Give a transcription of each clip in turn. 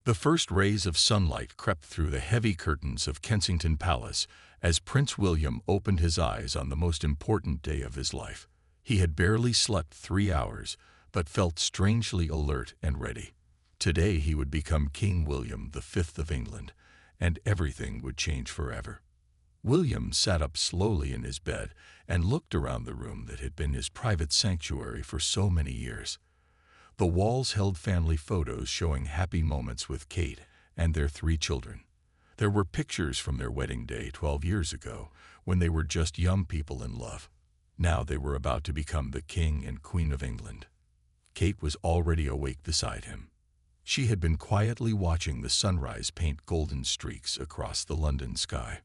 The first rays of sunlight crept through the heavy curtains of Kensington Palace as Prince William opened his eyes on the most important day of his life. He had barely slept 3 hours, but felt strangely alert and ready. Today he would become King William V of England, and everything would change forever. William sat up slowly in his bed and looked around the room that had been his private sanctuary for so many years. The walls held family photos showing happy moments with Kate and their 3 children. There were pictures from their wedding day 12 years ago, when they were just young people in love. Now they were about to become the King and Queen of England. Kate was already awake beside him. She had been quietly watching the sunrise paint golden streaks across the London sky.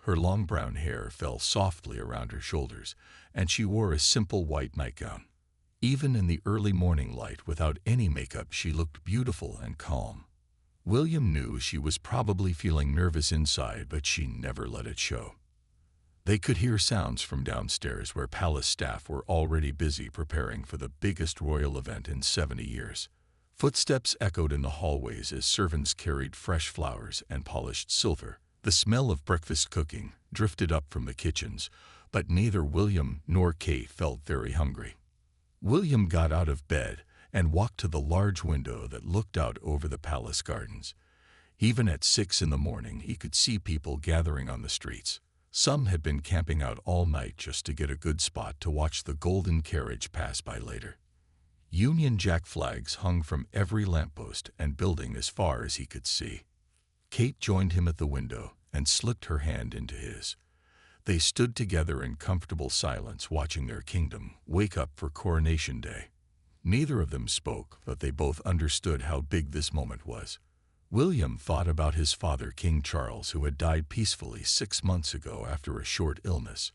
Her long brown hair fell softly around her shoulders, and she wore a simple white nightgown. Even in the early morning light, without any makeup, she looked beautiful and calm. William knew she was probably feeling nervous inside, but she never let it show. They could hear sounds from downstairs, where palace staff were already busy preparing for the biggest royal event in 70 years. Footsteps echoed in the hallways as servants carried fresh flowers and polished silver. The smell of breakfast cooking drifted up from the kitchens, but neither William nor Kate felt very hungry. William got out of bed and walked to the large window that looked out over the palace gardens. Even at 6 in the morning, he could see people gathering on the streets. Some had been camping out all night just to get a good spot to watch the golden carriage pass by later. Union Jack flags hung from every lamppost and building as far as he could see. Kate joined him at the window and slipped her hand into his. They stood together in comfortable silence, watching their kingdom wake up for Coronation Day. Neither of them spoke, but they both understood how big this moment was. William thought about his father, King Charles, who had died peacefully 6 months ago after a short illness.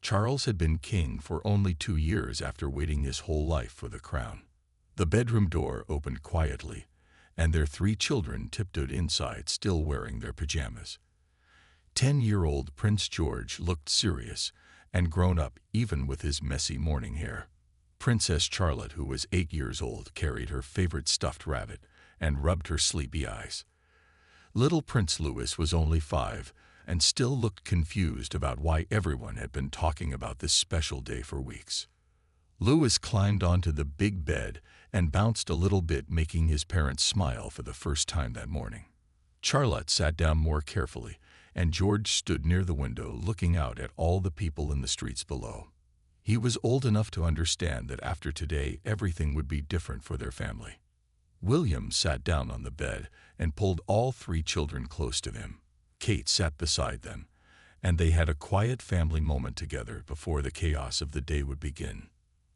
Charles had been king for only 2 years after waiting his whole life for the crown. The bedroom door opened quietly, and their 3 children tiptoed inside, still wearing their pajamas. 10-year-old Prince George looked serious and grown up, even with his messy morning hair. Princess Charlotte, who was 8 years old, carried her favorite stuffed rabbit and rubbed her sleepy eyes. Little Prince Louis was only 5 and still looked confused about why everyone had been talking about this special day for weeks. Louis climbed onto the big bed and bounced a little bit, making his parents smile for the first time that morning. Charlotte sat down more carefully, and George stood near the window looking out at all the people in the streets below. He was old enough to understand that after today everything would be different for their family. William sat down on the bed and pulled all 3 children close to him. Kate sat beside them, and they had a quiet family moment together before the chaos of the day would begin.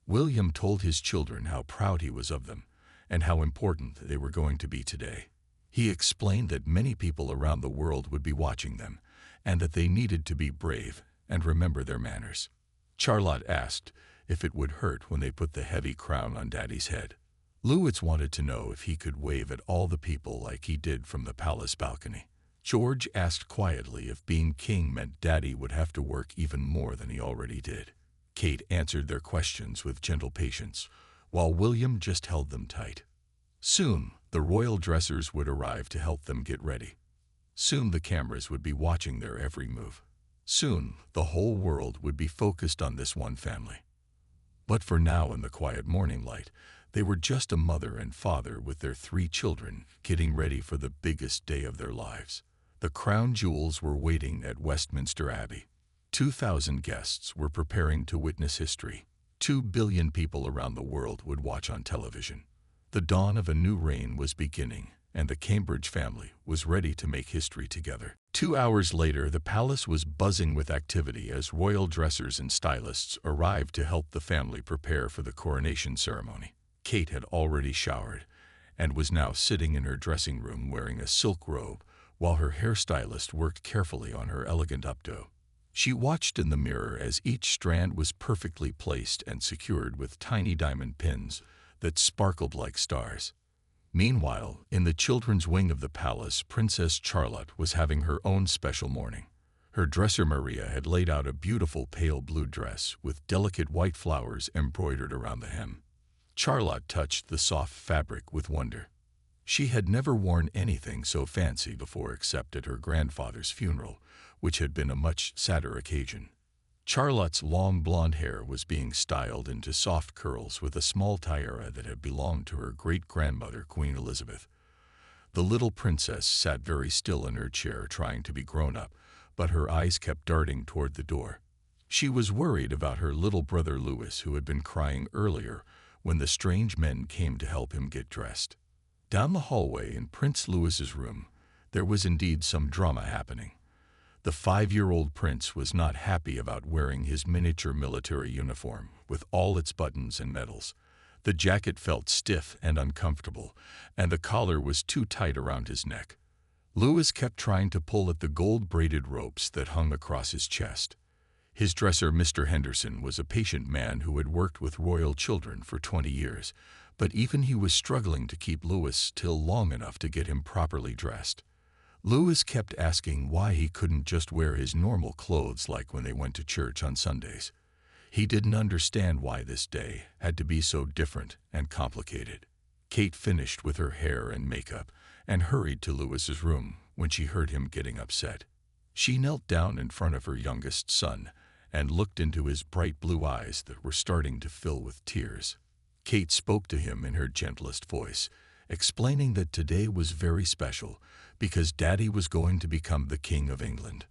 William told his children how proud he was of them and how important they were going to be today. He explained that many people around the world would be watching them, and that they needed to be brave and remember their manners. Charlotte asked if it would hurt when they put the heavy crown on Daddy's head. Louis wanted to know if he could wave at all the people like he did from the palace balcony. George asked quietly if being king meant Daddy would have to work even more than he already did. Kate answered their questions with gentle patience, while William just held them tight. Soon, the royal dressers would arrive to help them get ready. Soon the cameras would be watching their every move. Soon, the whole world would be focused on this one family. But for now, in the quiet morning light, they were just a mother and father with their 3 children, getting ready for the biggest day of their lives. The crown jewels were waiting at Westminster Abbey. 2,000 guests were preparing to witness history. 2 billion people around the world would watch on television. The dawn of a new reign was beginning, and the Cambridge family was ready to make history together. 2 hours later, the palace was buzzing with activity as royal dressers and stylists arrived to help the family prepare for the coronation ceremony. Kate had already showered and was now sitting in her dressing room wearing a silk robe, while her hairstylist worked carefully on her elegant updo. She watched in the mirror as each strand was perfectly placed and secured with tiny diamond pins that sparkled like stars. Meanwhile, in the children's wing of the palace, Princess Charlotte was having her own special morning. Her dresser Maria had laid out a beautiful pale blue dress with delicate white flowers embroidered around the hem. Charlotte touched the soft fabric with wonder. She had never worn anything so fancy before except at her grandfather's funeral, which had been a much sadder occasion. Charlotte's long blonde hair was being styled into soft curls with a small tiara that had belonged to her great-grandmother, Queen Elizabeth. The little princess sat very still in her chair trying to be grown up, but her eyes kept darting toward the door. She was worried about her little brother Louis, who had been crying earlier when the strange men came to help him get dressed. Down the hallway in Prince Louis's room, there was indeed some drama happening. The 5-year-old prince was not happy about wearing his miniature military uniform with all its buttons and medals. The jacket felt stiff and uncomfortable, and the collar was too tight around his neck. Louis kept trying to pull at the gold-braided ropes that hung across his chest. His dresser, Mr. Henderson, was a patient man who had worked with royal children for 20 years, but even he was struggling to keep Louis still long enough to get him properly dressed. Louis kept asking why he couldn't just wear his normal clothes like when they went to church on Sundays. He didn't understand why this day had to be so different and complicated. Kate finished with her hair and makeup and hurried to Louis's room when she heard him getting upset. She knelt down in front of her youngest son and looked into his bright blue eyes that were starting to fill with tears. Kate spoke to him in her gentlest voice, explaining that today was very special because Daddy was going to become the King of England.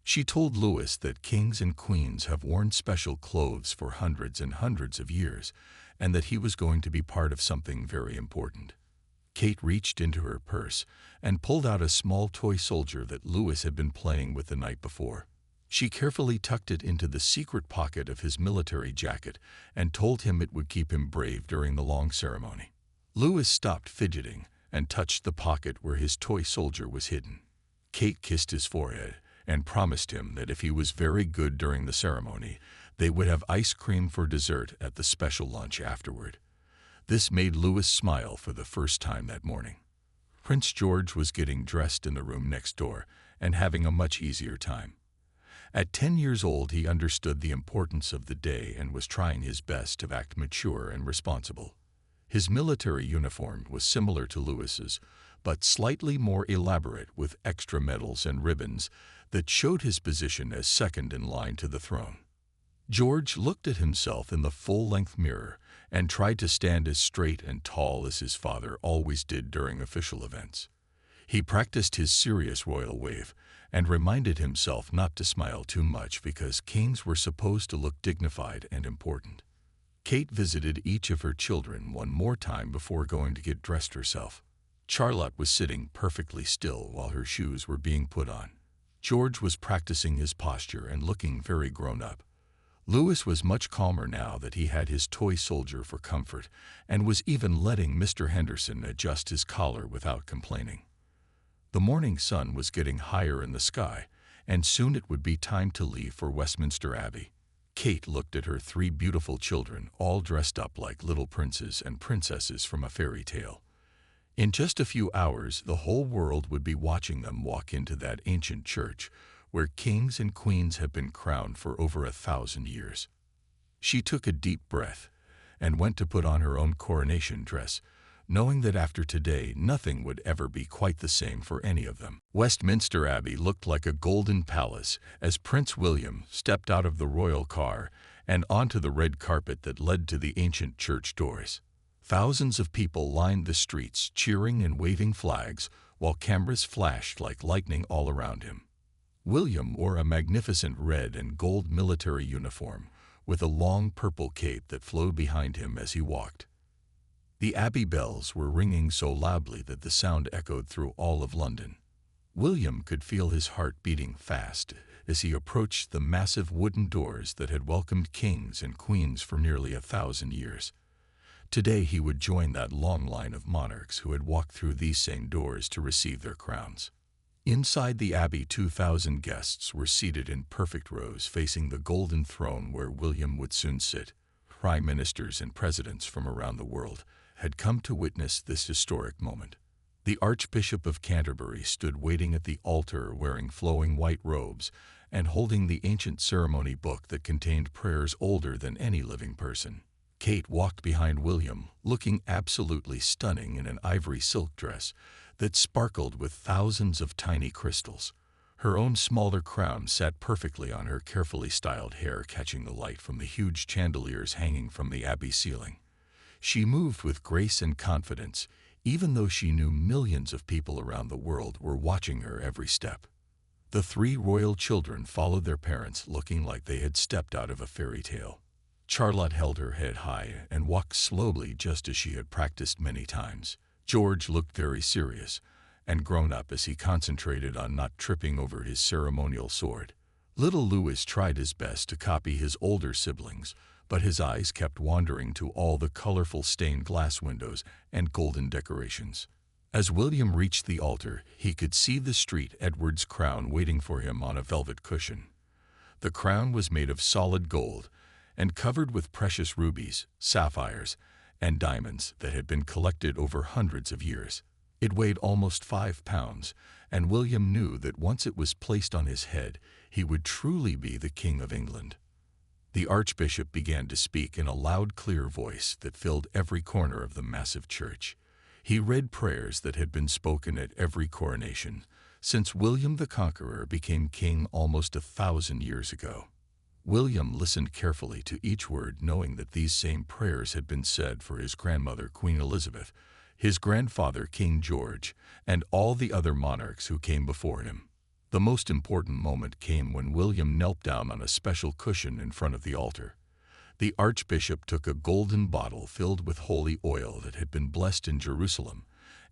She told Louis that kings and queens have worn special clothes for hundreds and hundreds of years, and that he was going to be part of something very important. Kate reached into her purse and pulled out a small toy soldier that Louis had been playing with the night before. She carefully tucked it into the secret pocket of his military jacket and told him it would keep him brave during the long ceremony. Louis stopped fidgeting and touched the pocket where his toy soldier was hidden. Kate kissed his forehead and promised him that if he was very good during the ceremony, they would have ice cream for dessert at the special lunch afterward. This made Louis smile for the first time that morning. Prince George was getting dressed in the room next door and having a much easier time. At 10 years old, he understood the importance of the day and was trying his best to act mature and responsible. His military uniform was similar to Louis's, but slightly more elaborate with extra medals and ribbons that showed his position as second in line to the throne. George looked at himself in the full-length mirror and tried to stand as straight and tall as his father always did during official events. He practiced his serious royal wave and reminded himself not to smile too much because kings were supposed to look dignified and important. Kate visited each of her children one more time before going to get dressed herself. Charlotte was sitting perfectly still while her shoes were being put on. George was practicing his posture and looking very grown up. Louis was much calmer now that he had his toy soldier for comfort and was even letting Mr. Henderson adjust his collar without complaining. The morning sun was getting higher in the sky, and soon it would be time to leave for Westminster Abbey. Kate looked at her 3 beautiful children, all dressed up like little princes and princesses from a fairy tale. In just a few hours, the whole world would be watching them walk into that ancient church where kings and queens have been crowned for over 1,000 years. She took a deep breath and went to put on her own coronation dress, knowing that after today nothing would ever be quite the same for any of them. Westminster Abbey looked like a golden palace as Prince William stepped out of the royal car and onto the red carpet that led to the ancient church doors. Thousands of people lined the streets cheering and waving flags while cameras flashed like lightning all around him. William wore a magnificent red and gold military uniform with a long purple cape that flowed behind him as he walked. The Abbey bells were ringing so loudly that the sound echoed through all of London. William could feel his heart beating fast as he approached the massive wooden doors that had welcomed kings and queens for nearly 1,000 years. Today he would join that long line of monarchs who had walked through these same doors to receive their crowns. Inside the Abbey, 2,000 guests were seated in perfect rows facing the golden throne where William would soon sit. Prime ministers and presidents from around the world had come to witness this historic moment. The Archbishop of Canterbury stood waiting at the altar wearing flowing white robes and holding the ancient ceremony book that contained prayers older than any living person. Kate walked behind William, looking absolutely stunning in an ivory silk dress that sparkled with thousands of tiny crystals. Her own smaller crown sat perfectly on her carefully styled hair, catching the light from the huge chandeliers hanging from the abbey ceiling. She moved with grace and confidence, even though she knew millions of people around the world were watching her every step. The three royal children followed their parents, looking like they had stepped out of a fairy tale. Charlotte held her head high and walked slowly, just as she had practiced many times. George looked very serious and grown up as he concentrated on not tripping over his ceremonial sword. Little Louis tried his best to copy his older siblings, but his eyes kept wandering to all the colorful stained glass windows and golden decorations. As William reached the altar, he could see the street Edward's crown waiting for him on a velvet cushion. The crown was made of solid gold and covered with precious rubies, sapphires, and diamonds that had been collected over hundreds of years. It weighed almost 5 pounds, and William knew that once it was placed on his head, he would truly be the King of England. The Archbishop began to speak in a loud, clear voice that filled every corner of the massive church. He read prayers that had been spoken at every coronation since William the Conqueror became king almost 1,000 years ago. William listened carefully to each word, knowing that these same prayers had been said for his grandmother, Queen Elizabeth, his grandfather, King George, and all the other monarchs who came before him. The most important moment came when William knelt down on a special cushion in front of the altar. The Archbishop took a golden bottle filled with holy oil that had been blessed in Jerusalem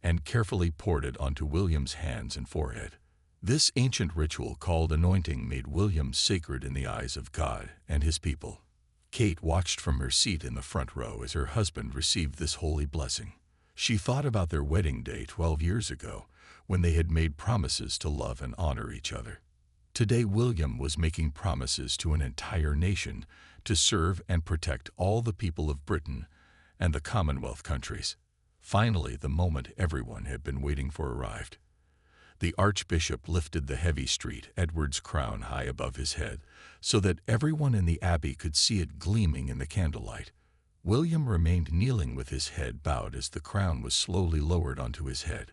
and carefully poured it onto William's hands and forehead. This ancient ritual called anointing made William sacred in the eyes of God and his people. Kate watched from her seat in the front row as her husband received this holy blessing. She thought about their wedding day 12 years ago, when they had made promises to love and honor each other. Today, William was making promises to an entire nation to serve and protect all the people of Britain and the Commonwealth countries. Finally, the moment everyone had been waiting for arrived. The Archbishop lifted the heavy street Edward's crown high above his head so that everyone in the abbey could see it gleaming in the candlelight. William remained kneeling with his head bowed as the crown was slowly lowered onto his head.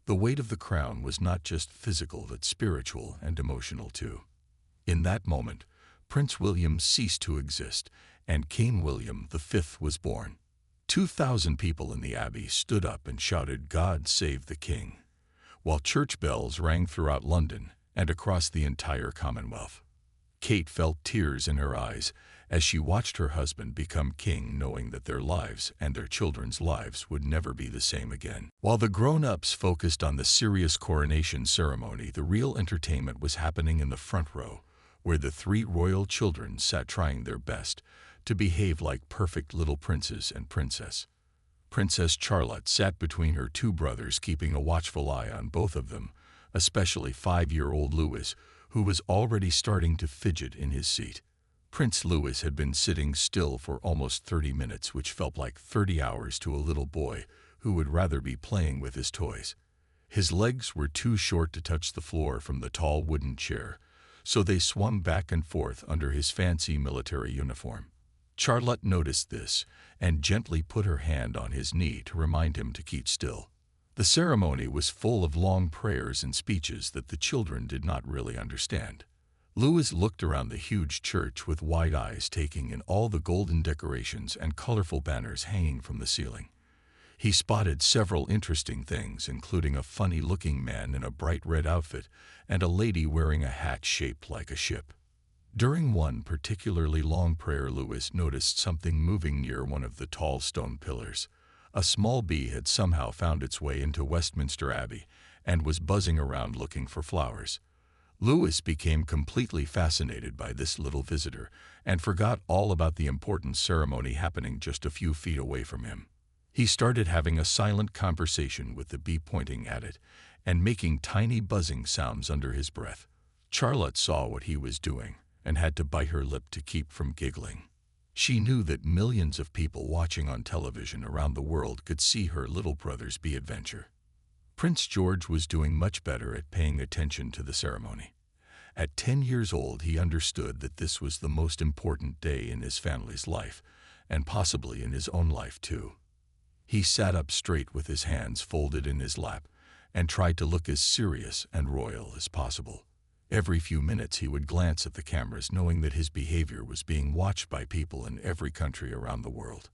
The weight of the crown was not just physical but spiritual and emotional too. In that moment, Prince William ceased to exist and King William V was born. 2,000 people in the abbey stood up and shouted, "God save the King," while church bells rang throughout London and across the entire Commonwealth. Kate felt tears in her eyes as she watched her husband become king, knowing that their lives and their children's lives would never be the same again. While the grown-ups focused on the serious coronation ceremony, the real entertainment was happening in the front row, where the three royal children sat trying their best to behave like perfect little princes and princess. Princess Charlotte sat between her two brothers, keeping a watchful eye on both of them, especially 5-year-old Louis, who was already starting to fidget in his seat. Prince Louis had been sitting still for almost 30 minutes, which felt like 30 hours to a little boy who would rather be playing with his toys. His legs were too short to touch the floor from the tall wooden chair, so they swung back and forth under his fancy military uniform. Charlotte noticed this and gently put her hand on his knee to remind him to keep still. The ceremony was full of long prayers and speeches that the children did not really understand. Louis looked around the huge church with wide eyes, taking in all the golden decorations and colorful banners hanging from the ceiling. He spotted several interesting things, including a funny-looking man in a bright red outfit and a lady wearing a hat shaped like a ship. During one particularly long prayer, Louis noticed something moving near one of the tall stone pillars. A small bee had somehow found its way into Westminster Abbey and was buzzing around looking for flowers. Louis became completely fascinated by this little visitor and forgot all about the important ceremony happening just a few feet away from him. He started having a silent conversation with the bee, pointing at it and making tiny buzzing sounds under his breath. Charlotte saw what he was doing and had to bite her lip to keep from giggling. She knew that millions of people watching on television around the world could see her little brother's bee adventure. Prince George was doing much better at paying attention to the ceremony. At 10 years old, he understood that this was the most important day in his family's life, and possibly in his own life too. He sat up straight with his hands folded in his lap and tried to look as serious and royal as possible. Every few minutes he would glance at the cameras, knowing that his behavior was being watched by people in every country around the world.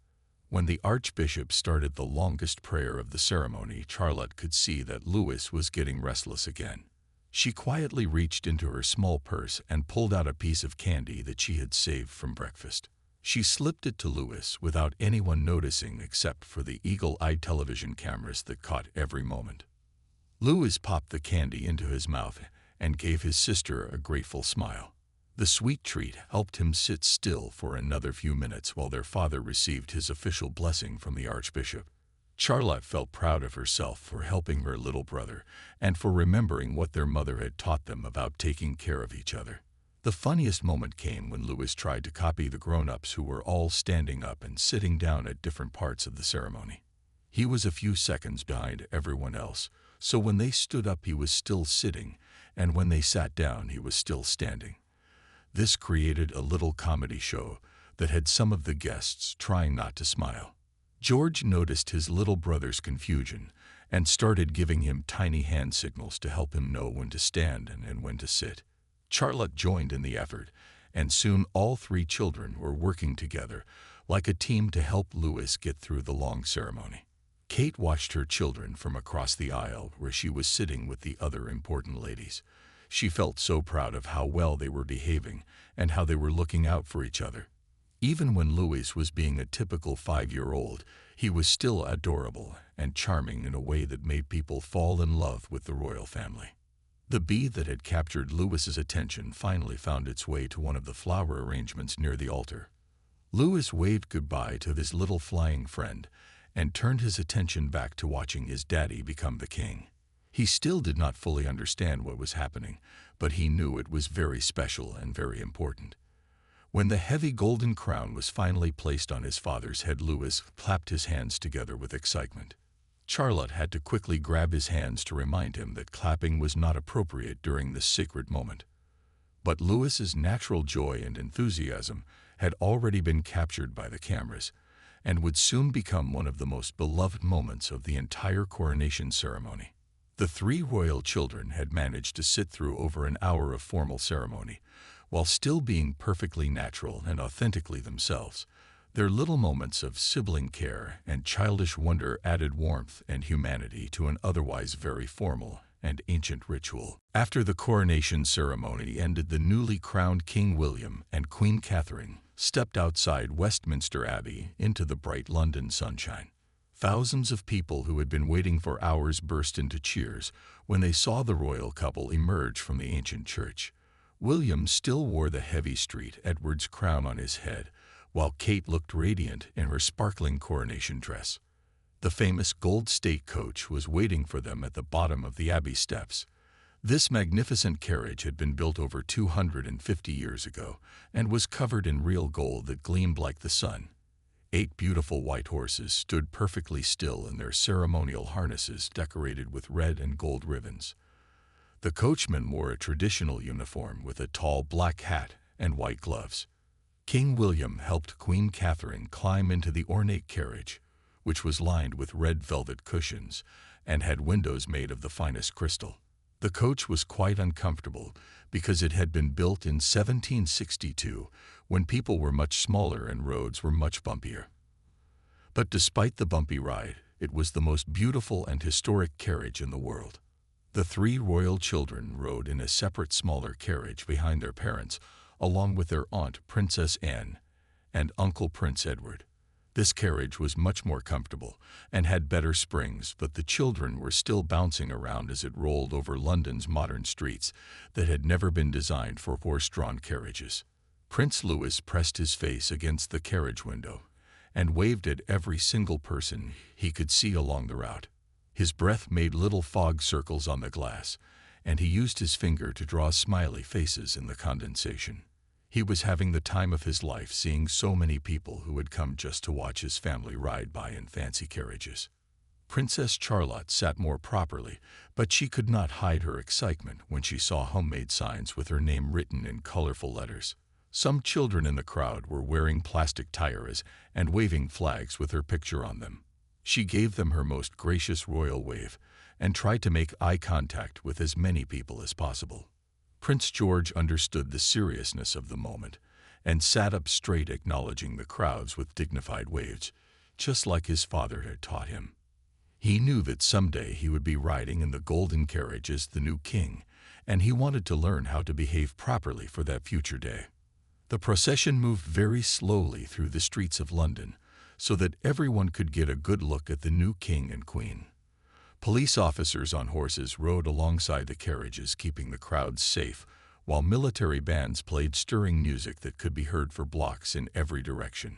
When the Archbishop started the longest prayer of the ceremony, Charlotte could see that Louis was getting restless again. She quietly reached into her small purse and pulled out a piece of candy that she had saved from breakfast. She slipped it to Louis without anyone noticing except for the eagle-eyed television cameras that caught every moment. Louis popped the candy into his mouth and gave his sister a grateful smile. The sweet treat helped him sit still for another few minutes while their father received his official blessing from the Archbishop. Charlotte felt proud of herself for helping her little brother and for remembering what their mother had taught them about taking care of each other. The funniest moment came when Louis tried to copy the grown-ups who were all standing up and sitting down at different parts of the ceremony. He was a few seconds behind everyone else, so when they stood up he was still sitting, and when they sat down he was still standing. This created a little comedy show that had some of the guests trying not to smile. George noticed his little brother's confusion and started giving him tiny hand signals to help him know when to stand and when to sit. Charlotte joined in the effort, and soon all three children were working together like a team to help Louis get through the long ceremony. Kate watched her children from across the aisle where she was sitting with the other important ladies. She felt so proud of how well they were behaving and how they were looking out for each other. Even when Louis was being a typical 5-year-old, he was still adorable and charming in a way that made people fall in love with the royal family. The bee that had captured Louis's attention finally found its way to one of the flower arrangements near the altar. Louis waved goodbye to his little flying friend and turned his attention back to watching his daddy become the king. He still did not fully understand what was happening, but he knew it was very special and very important. When the heavy golden crown was finally placed on his father's head, Louis clapped his hands together with excitement. Charlotte had to quickly grab his hands to remind him that clapping was not appropriate during this sacred moment. But Louis's natural joy and enthusiasm had already been captured by the cameras and would soon become one of the most beloved moments of the entire coronation ceremony. The three royal children had managed to sit through over an hour of formal ceremony, while still being perfectly natural and authentically themselves. Their little moments of sibling care and childish wonder added warmth and humanity to an otherwise very formal and ancient ritual. After the coronation ceremony ended, the newly crowned King William and Queen Catherine stepped outside Westminster Abbey into the bright London sunshine. Thousands of people who had been waiting for hours burst into cheers when they saw the royal couple emerge from the ancient church. William still wore the heavy St. Edward's crown on his head, while Kate looked radiant in her sparkling coronation dress. The famous gold state coach was waiting for them at the bottom of the Abbey steps. This magnificent carriage had been built over 250 years ago and was covered in real gold that gleamed like the sun. 8 beautiful white horses stood perfectly still in their ceremonial harnesses decorated with red and gold ribbons. The coachman wore a traditional uniform with a tall black hat and white gloves. King William helped Queen Catherine climb into the ornate carriage, which was lined with red velvet cushions and had windows made of the finest crystal. The coach was quite uncomfortable because it had been built in 1762 when people were much smaller and roads were much bumpier. But despite the bumpy ride, it was the most beautiful and historic carriage in the world. The 3 royal children rode in a separate smaller carriage behind their parents, along with their aunt Princess Anne and Uncle Prince Edward. This carriage was much more comfortable and had better springs, but the children were still bouncing around as it rolled over London's modern streets that had never been designed for horse-drawn carriages. Prince Louis pressed his face against the carriage window and waved at every single person he could see along the route. His breath made little fog circles on the glass, and he used his finger to draw smiley faces in the condensation. He was having the time of his life, seeing so many people who had come just to watch his family ride by in fancy carriages. Princess Charlotte sat more properly, but she could not hide her excitement when she saw homemade signs with her name written in colorful letters. Some children in the crowd were wearing plastic tiaras and waving flags with her picture on them. She gave them her most gracious royal wave and tried to make eye contact with as many people as possible. Prince George understood the seriousness of the moment and sat up straight, acknowledging the crowds with dignified waves, just like his father had taught him. He knew that someday he would be riding in the golden carriage as the new king, and he wanted to learn how to behave properly for that future day. The procession moved very slowly through the streets of London so that everyone could get a good look at the new king and queen. Police officers on horses rode alongside the carriages, keeping the crowds safe, while military bands played stirring music that could be heard for blocks in every direction.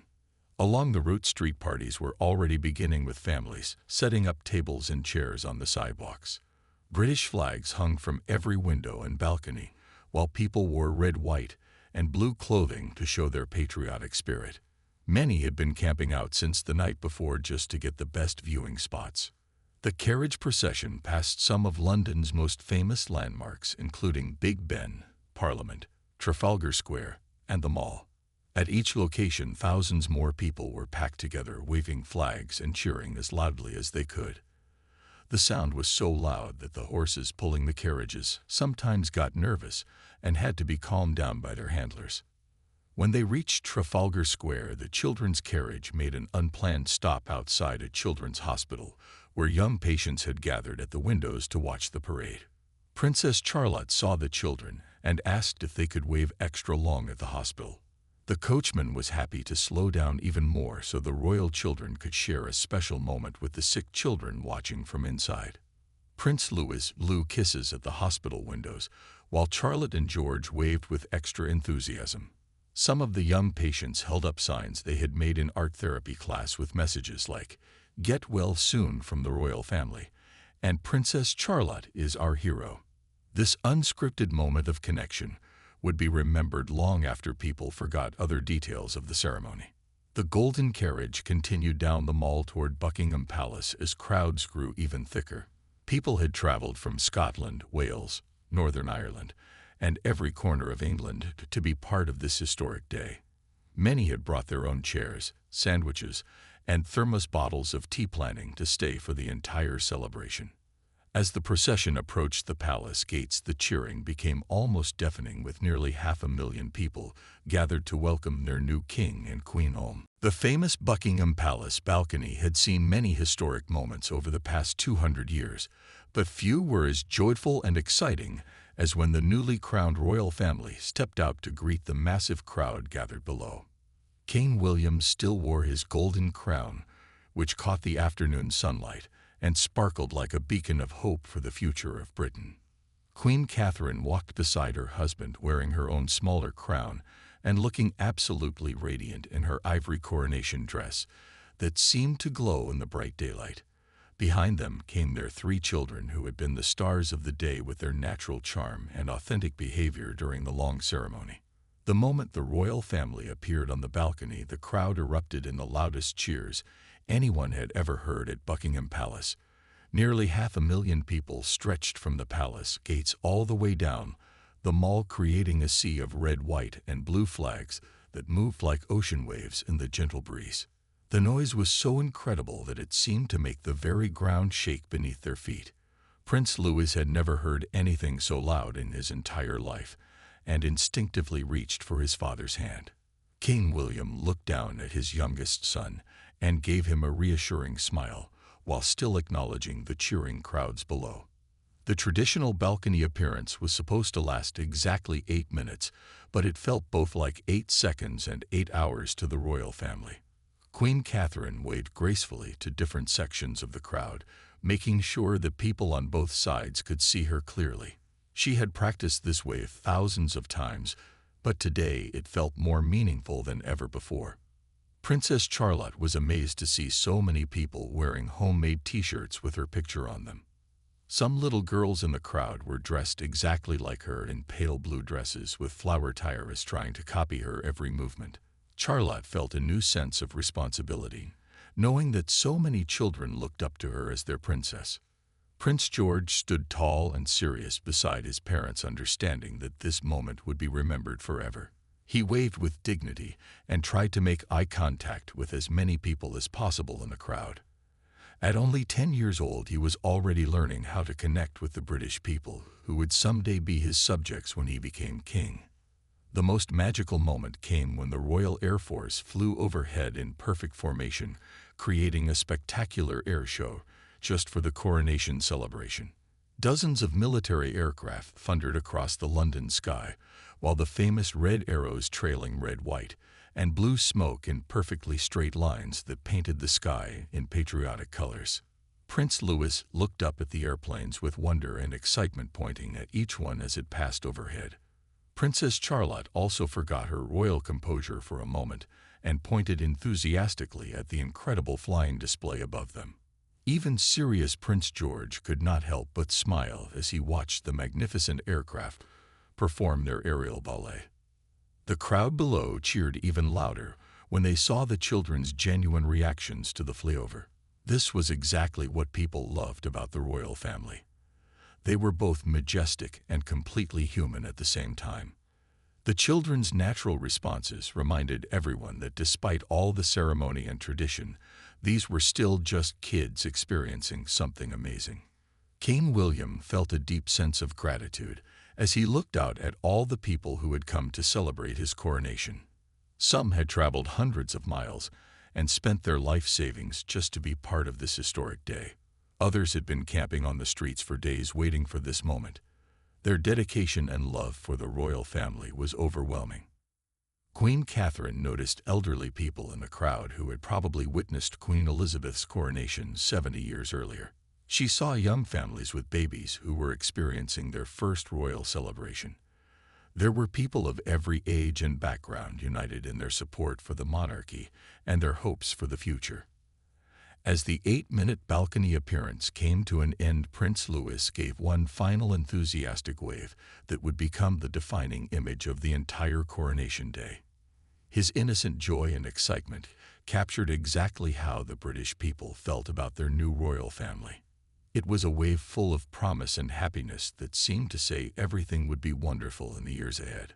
Along the route, street parties were already beginning, with families setting up tables and chairs on the sidewalks. British flags hung from every window and balcony, while people wore red, white, and blue clothing to show their patriotic spirit. Many had been camping out since the night before just to get the best viewing spots. The carriage procession passed some of London's most famous landmarks, including Big Ben, Parliament, Trafalgar Square, and the Mall. At each location, thousands more people were packed together, waving flags and cheering as loudly as they could. The sound was so loud that the horses pulling the carriages sometimes got nervous and had to be calmed down by their handlers. When they reached Trafalgar Square, the children's carriage made an unplanned stop outside a children's hospital, where young patients had gathered at the windows to watch the parade. Princess Charlotte saw the children and asked if they could wave extra long at the hospital. The coachman was happy to slow down even more so the royal children could share a special moment with the sick children watching from inside. Prince Louis blew kisses at the hospital windows, while Charlotte and George waved with extra enthusiasm. Some of the young patients held up signs they had made in art therapy class with messages like, "Get well soon from the royal family," and "Princess Charlotte is our hero." This unscripted moment of connection would be remembered long after people forgot other details of the ceremony. The golden carriage continued down the Mall toward Buckingham Palace as crowds grew even thicker. People had traveled from Scotland, Wales, Northern Ireland, and every corner of England to be part of this historic day. Many had brought their own chairs, sandwiches, and thermos bottles of tea, planning to stay for the entire celebration. As the procession approached the palace gates, the cheering became almost deafening, with nearly 500,000 people gathered to welcome their new king and queen home. The famous Buckingham Palace balcony had seen many historic moments over the past 200 years, but few were as joyful and exciting as when the newly crowned royal family stepped out to greet the massive crowd gathered below. King William still wore his golden crown, which caught the afternoon sunlight and sparkled like a beacon of hope for the future of Britain. Queen Catherine walked beside her husband, wearing her own smaller crown and looking absolutely radiant in her ivory coronation dress that seemed to glow in the bright daylight. Behind them came their 3 children, who had been the stars of the day with their natural charm and authentic behavior during the long ceremony. The moment the royal family appeared on the balcony, the crowd erupted in the loudest cheers anyone had ever heard at Buckingham Palace. Nearly 500,000 people stretched from the palace gates all the way down the Mall, creating a sea of red, white, and blue flags that moved like ocean waves in the gentle breeze. The noise was so incredible that it seemed to make the very ground shake beneath their feet. Prince Louis had never heard anything so loud in his entire life, and instinctively reached for his father's hand. King William looked down at his youngest son and gave him a reassuring smile, while still acknowledging the cheering crowds below. The traditional balcony appearance was supposed to last exactly 8 minutes, but it felt both like 8 seconds and 8 hours to the royal family. Queen Catherine waved gracefully to different sections of the crowd, making sure that people on both sides could see her clearly. She had practiced this wave thousands of times, but today it felt more meaningful than ever before. Princess Charlotte was amazed to see so many people wearing homemade t-shirts with her picture on them. Some little girls in the crowd were dressed exactly like her in pale blue dresses with flower tiaras, trying to copy her every movement. Charlotte felt a new sense of responsibility, knowing that so many children looked up to her as their princess. Prince George stood tall and serious beside his parents, understanding that this moment would be remembered forever. He waved with dignity and tried to make eye contact with as many people as possible in the crowd. At only 10 years old, he was already learning how to connect with the British people who would someday be his subjects when he became king. The most magical moment came when the Royal Air Force flew overhead in perfect formation, creating a spectacular air show just for the coronation celebration. Dozens of military aircraft thundered across the London sky, while the famous red arrows trailing red, white, and blue smoke in perfectly straight lines that painted the sky in patriotic colors. Prince Louis looked up at the airplanes with wonder and excitement, pointing at each one as it passed overhead. Princess Charlotte also forgot her royal composure for a moment and pointed enthusiastically at the incredible flying display above them. Even serious Prince George could not help but smile as he watched the magnificent aircraft perform their aerial ballet. The crowd below cheered even louder when they saw the children's genuine reactions to the flyover. This was exactly what people loved about the royal family. They were both majestic and completely human at the same time. The children's natural responses reminded everyone that despite all the ceremony and tradition, these were still just kids experiencing something amazing. King William felt a deep sense of gratitude as he looked out at all the people who had come to celebrate his coronation. Some had traveled hundreds of miles and spent their life savings just to be part of this historic day. Others had been camping on the streets for days waiting for this moment. Their dedication and love for the royal family was overwhelming. Queen Catherine noticed elderly people in the crowd who had probably witnessed Queen Elizabeth's coronation 70 years earlier. She saw young families with babies who were experiencing their first royal celebration. There were people of every age and background united in their support for the monarchy and their hopes for the future. As the 8-minute balcony appearance came to an end, Prince Louis gave one final enthusiastic wave that would become the defining image of the entire coronation day. His innocent joy and excitement captured exactly how the British people felt about their new royal family. It was a wave full of promise and happiness that seemed to say everything would be wonderful in the years ahead.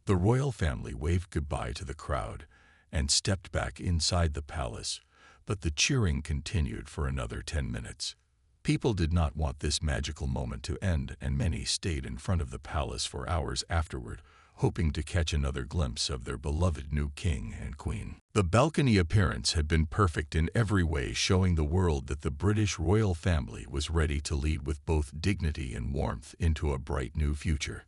The royal family waved goodbye to the crowd and stepped back inside the palace, but the cheering continued for another 10 minutes. People did not want this magical moment to end, and many stayed in front of the palace for hours afterward, hoping to catch another glimpse of their beloved new king and queen. The balcony appearance had been perfect in every way, showing the world that the British royal family was ready to lead with both dignity and warmth into a bright new future.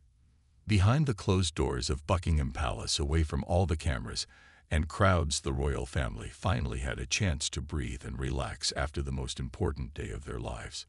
Behind the closed doors of Buckingham Palace, away from all the cameras and crowds, the royal family finally had a chance to breathe and relax after the most important day of their lives.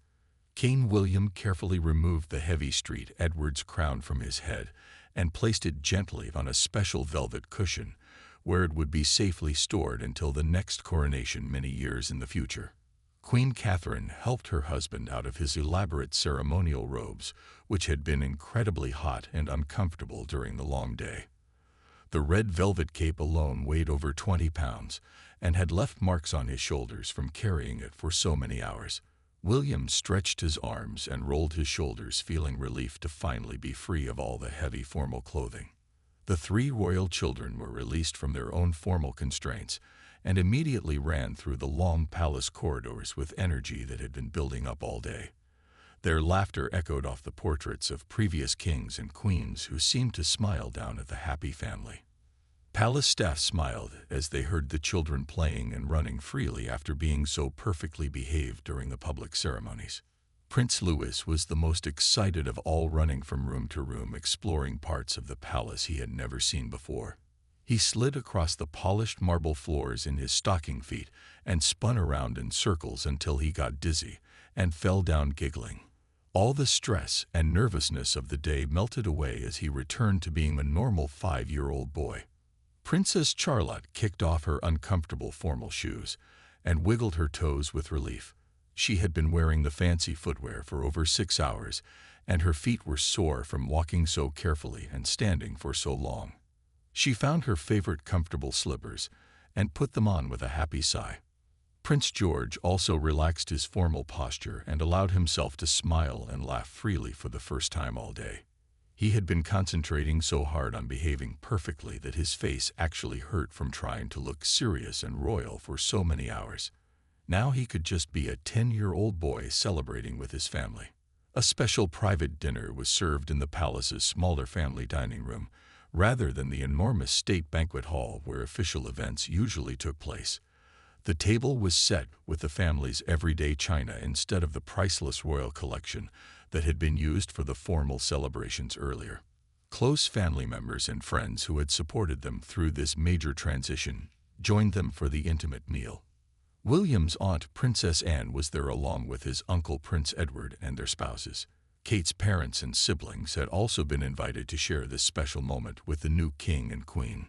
King William carefully removed the heavy St. Edward's crown from his head and placed it gently on a special velvet cushion where it would be safely stored until the next coronation many years in the future. Queen Catherine helped her husband out of his elaborate ceremonial robes, which had been incredibly hot and uncomfortable during the long day. The red velvet cape alone weighed over 20 pounds and had left marks on his shoulders from carrying it for so many hours. William stretched his arms and rolled his shoulders, feeling relief to finally be free of all the heavy formal clothing. The 3 royal children were released from their own formal constraints and immediately ran through the long palace corridors with energy that had been building up all day. Their laughter echoed off the portraits of previous kings and queens who seemed to smile down at the happy family. Palace staff smiled as they heard the children playing and running freely after being so perfectly behaved during the public ceremonies. Prince Louis was the most excited of all, running from room to room, exploring parts of the palace he had never seen before. He slid across the polished marble floors in his stocking feet and spun around in circles until he got dizzy and fell down giggling. All the stress and nervousness of the day melted away as he returned to being a normal 5-year-old boy. Princess Charlotte kicked off her uncomfortable formal shoes and wiggled her toes with relief. She had been wearing the fancy footwear for over 6 hours, and her feet were sore from walking so carefully and standing for so long. She found her favorite comfortable slippers and put them on with a happy sigh. Prince George also relaxed his formal posture and allowed himself to smile and laugh freely for the first time all day. He had been concentrating so hard on behaving perfectly that his face actually hurt from trying to look serious and royal for so many hours. Now he could just be a 10-year-old boy celebrating with his family. A special private dinner was served in the palace's smaller family dining room, rather than the enormous state banquet hall where official events usually took place. The table was set with the family's everyday china instead of the priceless royal collection that had been used for the formal celebrations earlier. Close family members and friends who had supported them through this major transition joined them for the intimate meal. William's aunt, Princess Anne, was there along with his uncle, Prince Edward, and their spouses. Kate's parents and siblings had also been invited to share this special moment with the new king and queen.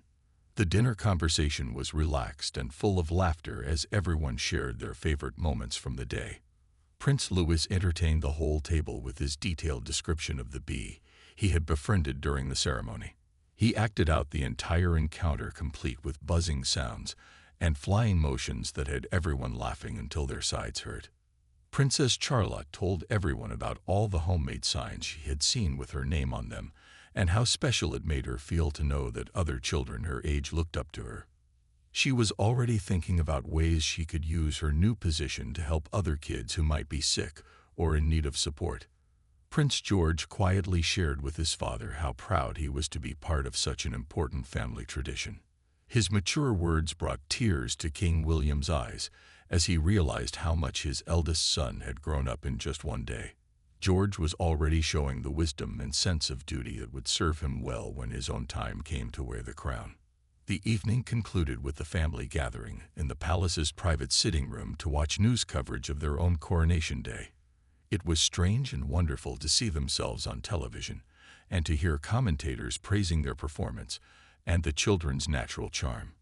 The dinner conversation was relaxed and full of laughter as everyone shared their favorite moments from the day. Prince Louis entertained the whole table with his detailed description of the bee he had befriended during the ceremony. He acted out the entire encounter complete with buzzing sounds and flying motions that had everyone laughing until their sides hurt. Princess Charlotte told everyone about all the homemade signs she had seen with her name on them and how special it made her feel to know that other children her age looked up to her. She was already thinking about ways she could use her new position to help other kids who might be sick or in need of support. Prince George quietly shared with his father how proud he was to be part of such an important family tradition. His mature words brought tears to King William's eyes as he realized how much his eldest son had grown up in just one day. George was already showing the wisdom and sense of duty that would serve him well when his own time came to wear the crown. The evening concluded with the family gathering in the palace's private sitting room to watch news coverage of their own coronation day. It was strange and wonderful to see themselves on television and to hear commentators praising their performance and the children's natural charm.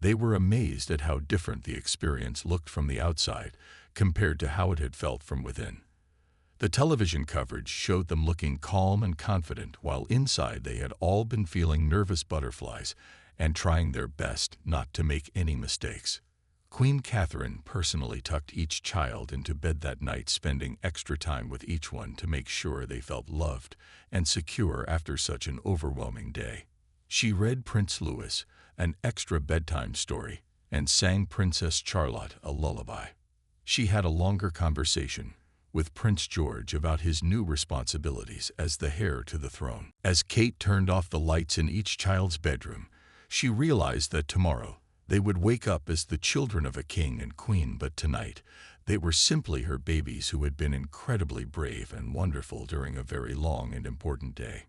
They were amazed at how different the experience looked from the outside compared to how it had felt from within. The television coverage showed them looking calm and confident, while inside they had all been feeling nervous butterflies and trying their best not to make any mistakes. Queen Catherine personally tucked each child into bed that night, spending extra time with each one to make sure they felt loved and secure after such an overwhelming day. She read Prince Louis an extra bedtime story and sang Princess Charlotte a lullaby. She had a longer conversation with Prince George about his new responsibilities as the heir to the throne. As Kate turned off the lights in each child's bedroom, she realized that tomorrow they would wake up as the children of a king and queen, but tonight they were simply her babies who had been incredibly brave and wonderful during a very long and important day.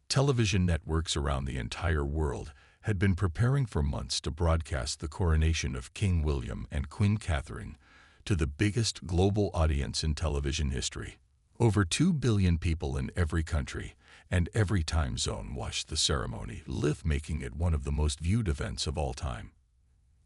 Television networks around the entire world had been preparing for months to broadcast the coronation of King William and Queen Catherine to the biggest global audience in television history. Over 2 billion people in every country and every time zone watched the ceremony live, making it one of the most viewed events of all time.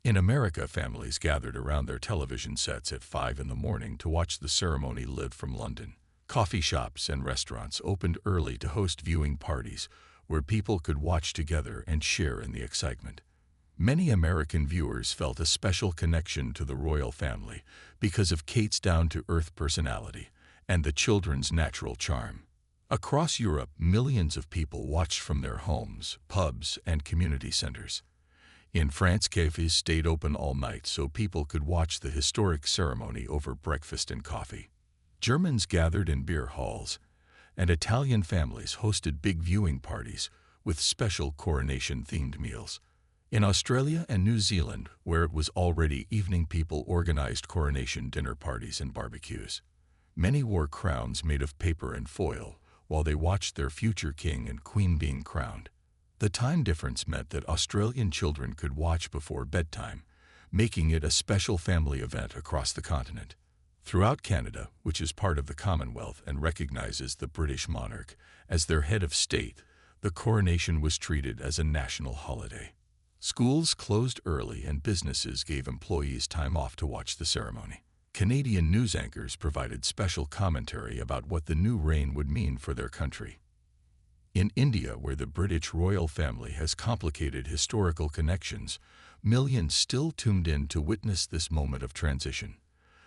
In America, families gathered around their television sets at 5 in the morning to watch the ceremony live from London. Coffee shops and restaurants opened early to host viewing parties where people could watch together and share in the excitement. Many American viewers felt a special connection to the royal family because of Kate's down-to-earth personality and the children's natural charm. Across Europe, millions of people watched from their homes, pubs, and community centers. In France, cafes stayed open all night so people could watch the historic ceremony over breakfast and coffee. Germans gathered in beer halls, and Italian families hosted big viewing parties with special coronation-themed meals. In Australia and New Zealand, where it was already evening, people organized coronation dinner parties and barbecues. Many wore crowns made of paper and foil while they watched their future king and queen being crowned. The time difference meant that Australian children could watch before bedtime, making it a special family event across the continent. Throughout Canada, which is part of the Commonwealth and recognizes the British monarch as their head of state, the coronation was treated as a national holiday. Schools closed early and businesses gave employees time off to watch the ceremony. Canadian news anchors provided special commentary about what the new reign would mean for their country. In India, where the British royal family has complicated historical connections, millions still tuned in to witness this moment of transition.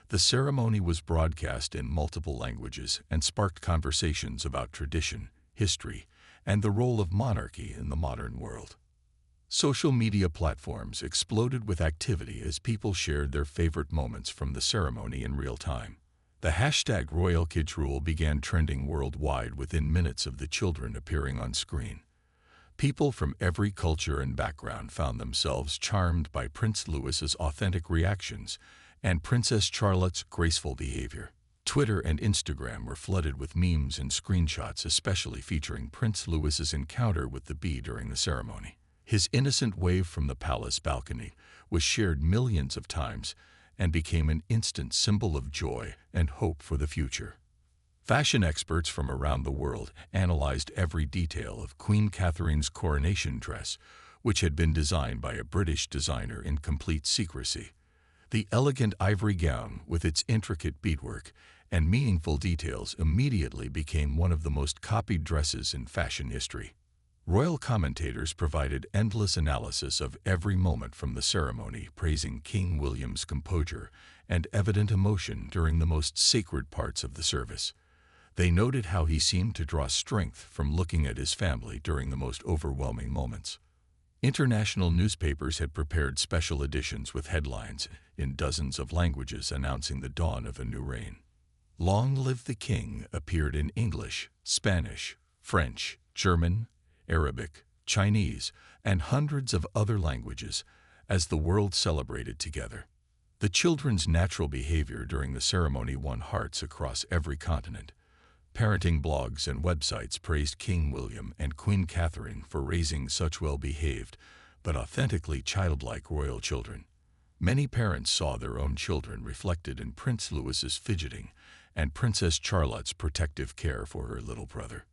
The ceremony was broadcast in multiple languages and sparked conversations about tradition, history, and the role of monarchy in the modern world. Social media platforms exploded with activity as people shared their favorite moments from the ceremony in real time. The hashtag #RoyalKidsRule began trending worldwide within minutes of the children appearing on screen. People from every culture and background found themselves charmed by Prince Louis's authentic reactions and Princess Charlotte's graceful behavior. Twitter and Instagram were flooded with memes and screenshots, especially featuring Prince Louis's encounter with the bee during the ceremony. His innocent wave from the palace balcony was shared millions of times and became an instant symbol of joy and hope for the future. Fashion experts from around the world analyzed every detail of Queen Catherine's coronation dress, which had been designed by a British designer in complete secrecy. The elegant ivory gown, with its intricate beadwork and meaningful details, immediately became one of the most copied dresses in fashion history. Royal commentators provided endless analysis of every moment from the ceremony, praising King William's composure and evident emotion during the most sacred parts of the service. They noted how he seemed to draw strength from looking at his family during the most overwhelming moments. International newspapers had prepared special editions with headlines in dozens of languages announcing the dawn of a new reign. "Long Live the King" appeared in English, Spanish, French, German, Arabic, Chinese, and hundreds of other languages as the world celebrated together. The children's natural behavior during the ceremony won hearts across every continent. Parenting blogs and websites praised King William and Queen Catherine for raising such well-behaved but authentically childlike royal children. Many parents saw their own children reflected in Prince Louis's fidgeting and Princess Charlotte's protective care for her little brother.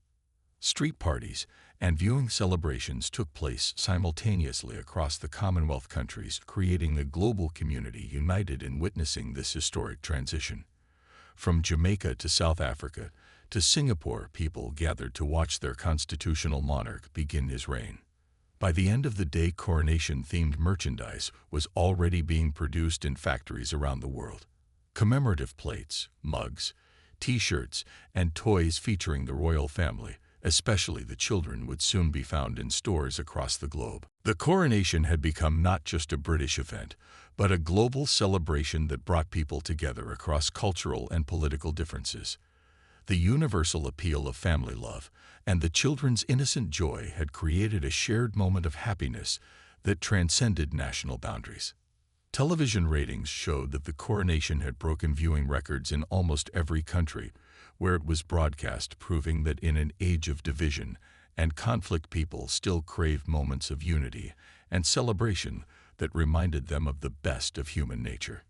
Street parties and viewing celebrations took place simultaneously across the Commonwealth countries, creating a global community united in witnessing this historic transition. From Jamaica to South Africa to Singapore, people gathered to watch their constitutional monarch begin his reign. By the end of the day, coronation-themed merchandise was already being produced in factories around the world. Commemorative plates, mugs, T-shirts, and toys featuring the royal family, especially the children, would soon be found in stores across the globe. The coronation had become not just a British event, but a global celebration that brought people together across cultural and political differences. The universal appeal of family love and the children's innocent joy had created a shared moment of happiness that transcended national boundaries. Television ratings showed that the coronation had broken viewing records in almost every country where it was broadcast, proving that in an age of division and conflict, people still craved moments of unity and celebration that reminded them of the best of human nature.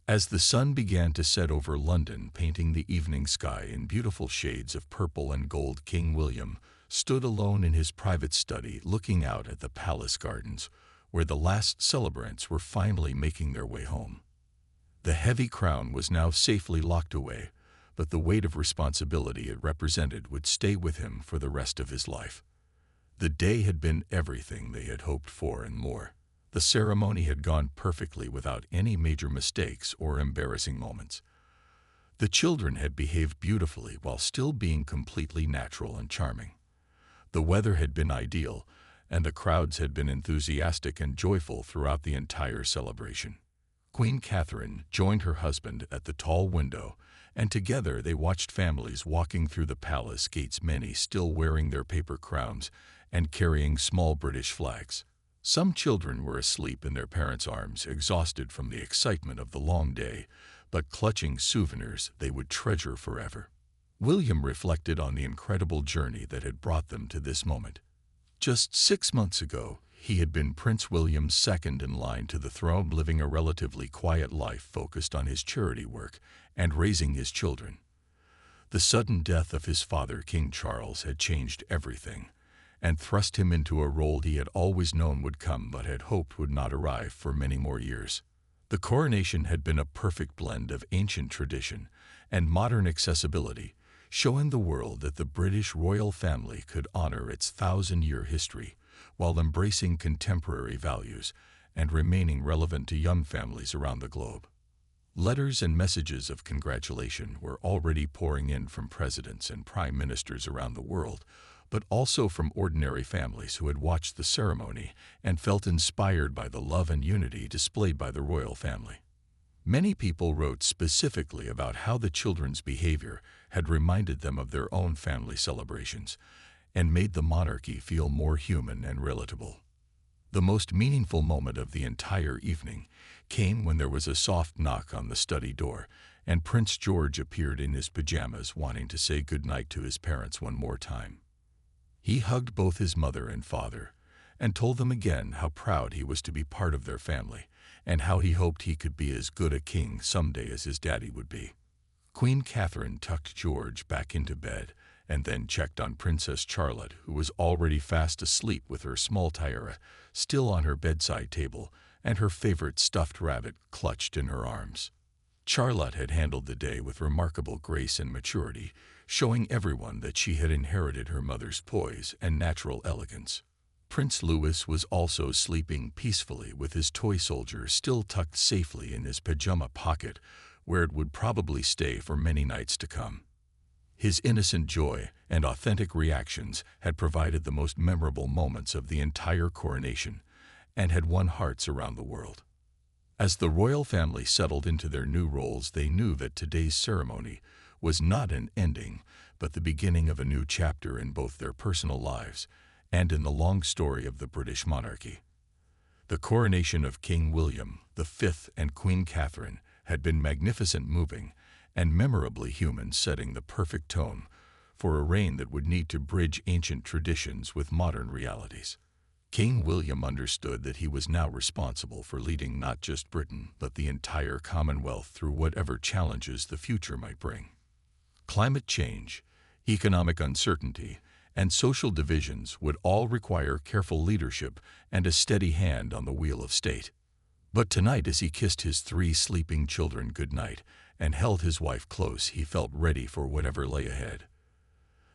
As the sun began to set over London, painting the evening sky in beautiful shades of purple and gold, King William stood alone in his private study, looking out at the palace gardens, where the last celebrants were finally making their way home. The heavy crown was now safely locked away, but the weight of responsibility it represented would stay with him for the rest of his life. The day had been everything they had hoped for and more. The ceremony had gone perfectly without any major mistakes or embarrassing moments. The children had behaved beautifully while still being completely natural and charming. The weather had been ideal, and the crowds had been enthusiastic and joyful throughout the entire celebration. Queen Catherine joined her husband at the tall window, and together they watched families walking through the palace gates, many still wearing their paper crowns and carrying small British flags. Some children were asleep in their parents' arms, exhausted from the excitement of the long day, but clutching souvenirs they would treasure forever. William reflected on the incredible journey that had brought them to this moment. Just 6 months ago, he had been Prince William's second in line to the throne, living a relatively quiet life focused on his charity work and raising his children. The sudden death of his father, King Charles, had changed everything and thrust him into a role he had always known would come but had hoped would not arrive for many more years. The coronation had been a perfect blend of ancient tradition and modern accessibility, showing the world that the British royal family could honor its 1,000-year history while embracing contemporary values and remaining relevant to young families around the globe. Letters and messages of congratulation were already pouring in from presidents and prime ministers around the world, but also from ordinary families who had watched the ceremony and felt inspired by the love and unity displayed by the royal family. Many people wrote specifically about how the children's behavior had reminded them of their own family celebrations and made the monarchy feel more human and relatable. The most meaningful moment of the entire evening came when there was a soft knock on the study door, and Prince George appeared in his pajamas, wanting to say goodnight to his parents one more time. He hugged both his mother and father and told them again how proud he was to be part of their family and how he hoped he could be as good a king someday as his daddy would be. Queen Catherine tucked George back into bed and then checked on Princess Charlotte, who was already fast asleep with her small tiara still on her bedside table and her favorite stuffed rabbit clutched in her arms. Charlotte had handled the day with remarkable grace and maturity, showing everyone that she had inherited her mother's poise and natural elegance. Prince Louis was also sleeping peacefully with his toy soldier still tucked safely in his pajama pocket, where it would probably stay for many nights to come. His innocent joy and authentic reactions had provided the most memorable moments of the entire coronation and had won hearts around the world. As the royal family settled into their new roles, they knew that today's ceremony was not an ending, but the beginning of a new chapter in both their personal lives and in the long story of the British monarchy. The coronation of King William V and Queen Catherine had been magnificent, moving, and memorably human, setting the perfect tone for a reign that would need to bridge ancient traditions with modern realities. King William understood that he was now responsible for leading not just Britain, but the entire Commonwealth through whatever challenges the future might bring. Climate change, economic uncertainty, and social divisions would all require careful leadership and a steady hand on the wheel of state. But tonight, as he kissed his 3 sleeping children goodnight and held his wife close, he felt ready for whatever lay ahead.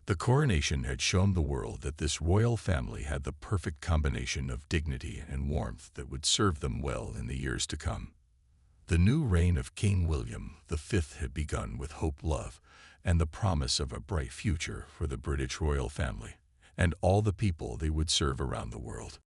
The coronation had shown the world that this royal family had the perfect combination of dignity and warmth that would serve them well in the years to come. The new reign of King William V had begun with hope, love, and the promise of a bright future for the British royal family and all the people they would serve around the world.